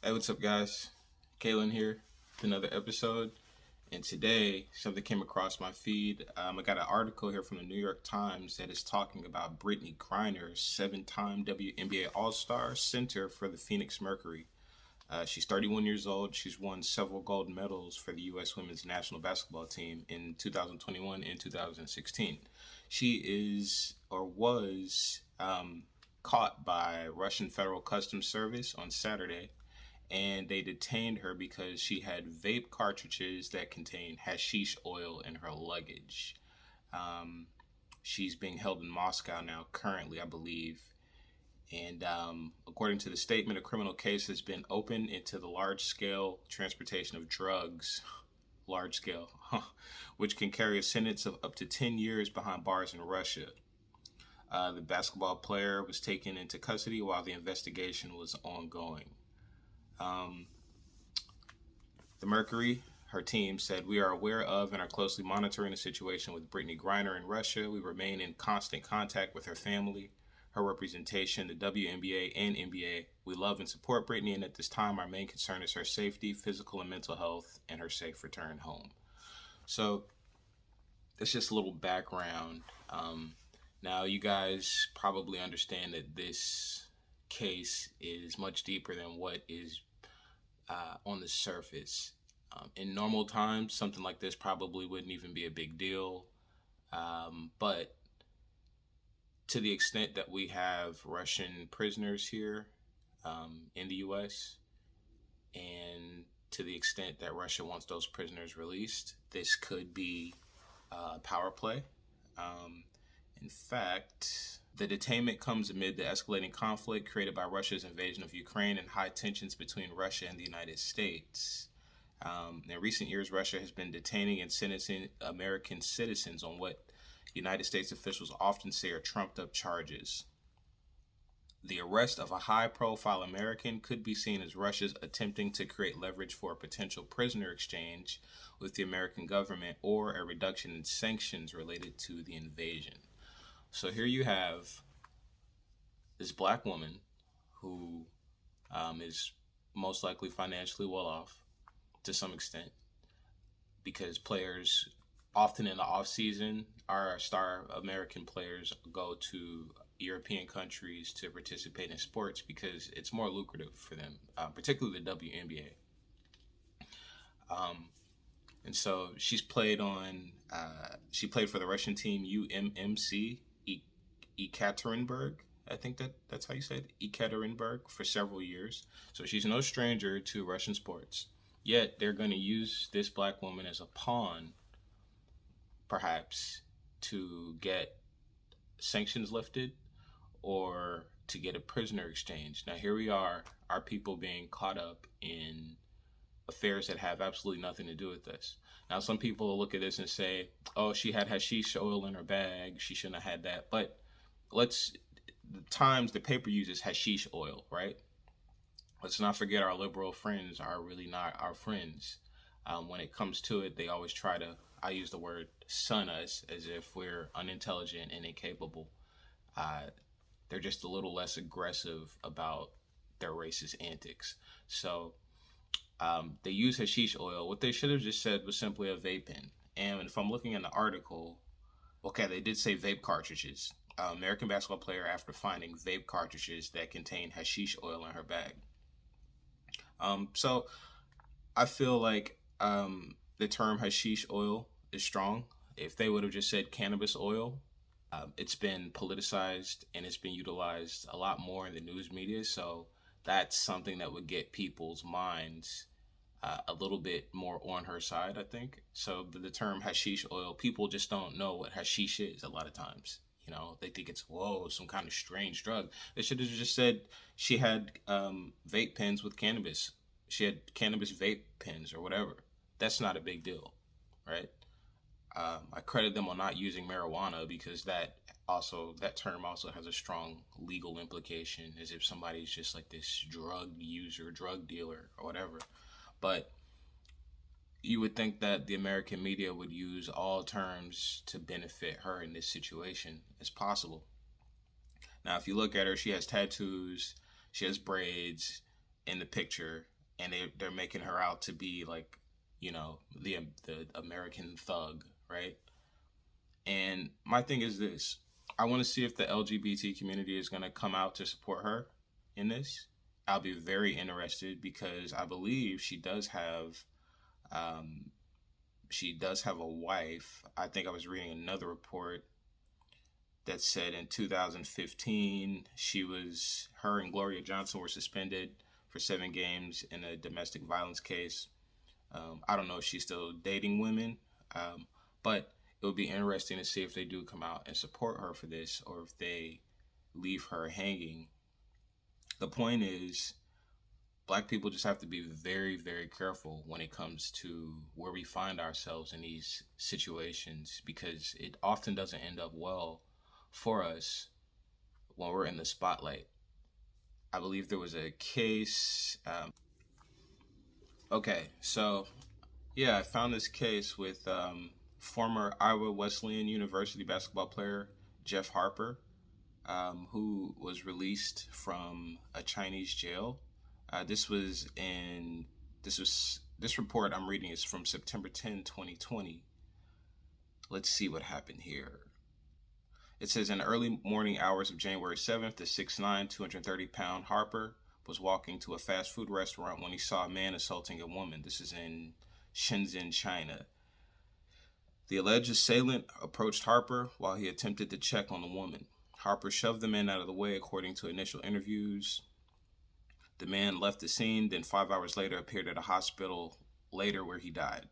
Hey, what's up, guys? Kalen here with another episode. And today, something came across my feed. I got an article here from the New York Times that is talking about Brittney Griner, 7-time W.N.B.A. All-Star center for the Phoenix Mercury. She's 31 years old. She's won several gold medals for the U.S. women's national basketball team in 2021 and 2016. She is, or was, caught by Russian Federal Customs Service on Saturday, and they detained her because she had vape cartridges that contained hashish oil in her luggage. She's being held in Moscow now, currently, I believe. And according to the statement, a criminal case has been opened into the large-scale transportation of drugs, large-scale, which can carry a sentence of up to 10 years behind bars in Russia. The basketball player was taken into custody while the investigation was ongoing. The Mercury, her team, said, "We are aware of and are closely monitoring the situation with Brittney Griner in Russia. We remain in constant contact with her family, her representation, the W.N.B.A. and N.B.A. We love and support Brittney, and at this time, our main concern is her safety, physical and mental health, and her safe return home." So that's just a little background. Now, you guys probably understand that this case is much deeper than what is on the surface. In normal times, something like this probably wouldn't even be a big deal. But to the extent that we have Russian prisoners here in the U.S., and to the extent that Russia wants those prisoners released, this could be power play. In fact, the detainment comes amid the escalating conflict created by Russia's invasion of Ukraine and high tensions between Russia and the United States. In recent years, Russia has been detaining and sentencing American citizens on what United States officials often say are trumped-up charges. The arrest of a high-profile American could be seen as Russia's attempting to create leverage for a potential prisoner exchange with the American government or a reduction in sanctions related to the invasion. So here you have this black woman who is most likely financially well off to some extent, because players often in the off season, our star American players go to European countries to participate in sports because it's more lucrative for them, particularly the WNBA. And so she played for the Russian team UMMC Ekaterinburg. I think that's how you say it, Ekaterinburg, for several years. So she's no stranger to Russian sports. Yet they're going to use this black woman as a pawn, perhaps, to get sanctions lifted or to get a prisoner exchange. Now here we are, our people being caught up in affairs that have absolutely nothing to do with this. Now some people will look at this and say, oh, she had hashish oil in her bag, she shouldn't have had that. But the paper uses hashish oil, right? Let's not forget our liberal friends are really not our friends. When it comes to it, they always try to, I use the word sun us as if we're unintelligent and incapable. They're just a little less aggressive about their racist antics. So they use hashish oil. What they should have just said was simply a vape pen. And if I'm looking in the article, okay, they did say vape cartridges. American basketball player after finding vape cartridges that contain hashish oil in her bag. So I feel like the term hashish oil is strong. If they would have just said cannabis oil, it's been politicized and it's been utilized a lot more in the news media. So that's something that would get people's minds a little bit more on her side, I think. So the term hashish oil, people just don't know what hashish is a lot of times. You know, they think it's, some kind of strange drug. They should have just said she had vape pens with cannabis. She had cannabis vape pens or whatever. That's not a big deal, right? I credit them on not using marijuana because that term also has a strong legal implication, as if somebody's just like this drug user, drug dealer or whatever. But you would think that the American media would use all terms to benefit her in this situation as possible. Now, if you look at her, she has tattoos, she has braids in the picture. and they're making her out to be like, the American thug, right? And my thing is this: I want to see if the LGBT community is going to come out to support her in this. I'll be very interested because I believe um, she does have a wife. I think I was reading another report that said in 2015 her and Gloria Johnson were suspended for 7 games in a domestic violence case. I don't know if she's still dating women, but it would be interesting to see if they do come out and support her for this, or if they leave her hanging. The point is, Black people just have to be very, very careful when it comes to where we find ourselves in these situations, because it often doesn't end up well for us when we're in the spotlight. I believe there was a case. Okay, so yeah, I found this case with former Iowa Wesleyan University basketball player Jeff Harper, who was released from a Chinese jail. This report I'm reading is from September 10, 2020. Let's see what happened here. It says, in the early morning hours of January 7th, the 6'9", 230-pound Harper was walking to a fast food restaurant when he saw a man assaulting a woman. This is in Shenzhen, China. The alleged assailant approached Harper while he attempted to check on the woman. Harper shoved the man out of the way, according to initial interviews. The man left the scene, then 5 hours later appeared at a hospital later where he died.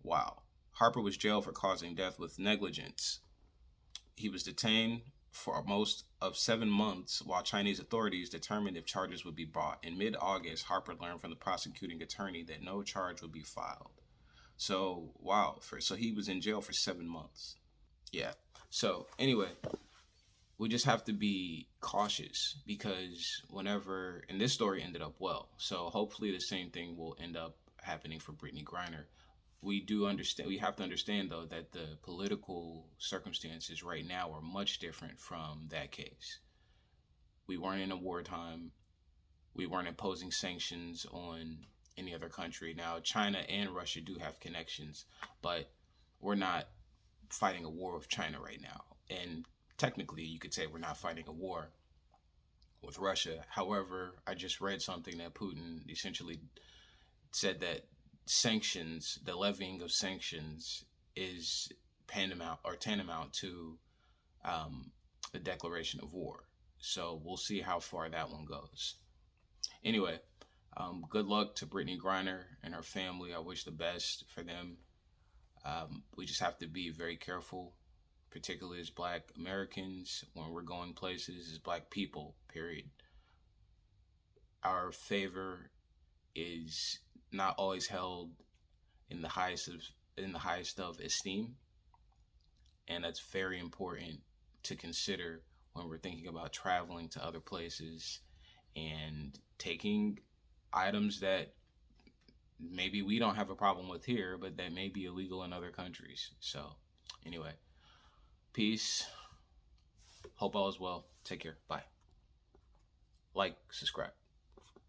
Wow. Harper was jailed for causing death with negligence. He was detained for most of 7 months while Chinese authorities determined if charges would be brought. In mid-August, Harper learned from the prosecuting attorney that no charge would be filed. So, wow. So he was in jail for 7 months. Yeah. So, anyway, we just have to be cautious, because and this story ended up well. So hopefully the same thing will end up happening for Brittney Griner. We have to understand, though, that the political circumstances right now are much different from that case. We weren't in a wartime. We weren't imposing sanctions on any other country. Now, China and Russia do have connections, but we're not fighting a war with China right now. And technically, you could say we're not fighting a war with Russia. However, I just read something that Putin essentially said that sanctions, the levying of sanctions, is tantamount to the declaration of war. So we'll see how far that one goes. Anyway, good luck to Brittney Griner and her family. I wish the best for them. We just have to be very careful, particularly as Black Americans, when we're going places, as Black people, period. Our favor is not always held in the highest of esteem, and that's very important to consider when we're thinking about traveling to other places and taking items that maybe we don't have a problem with here, but that may be illegal in other countries. So anyway, peace. Hope all is well. Take care. Bye. Like, subscribe.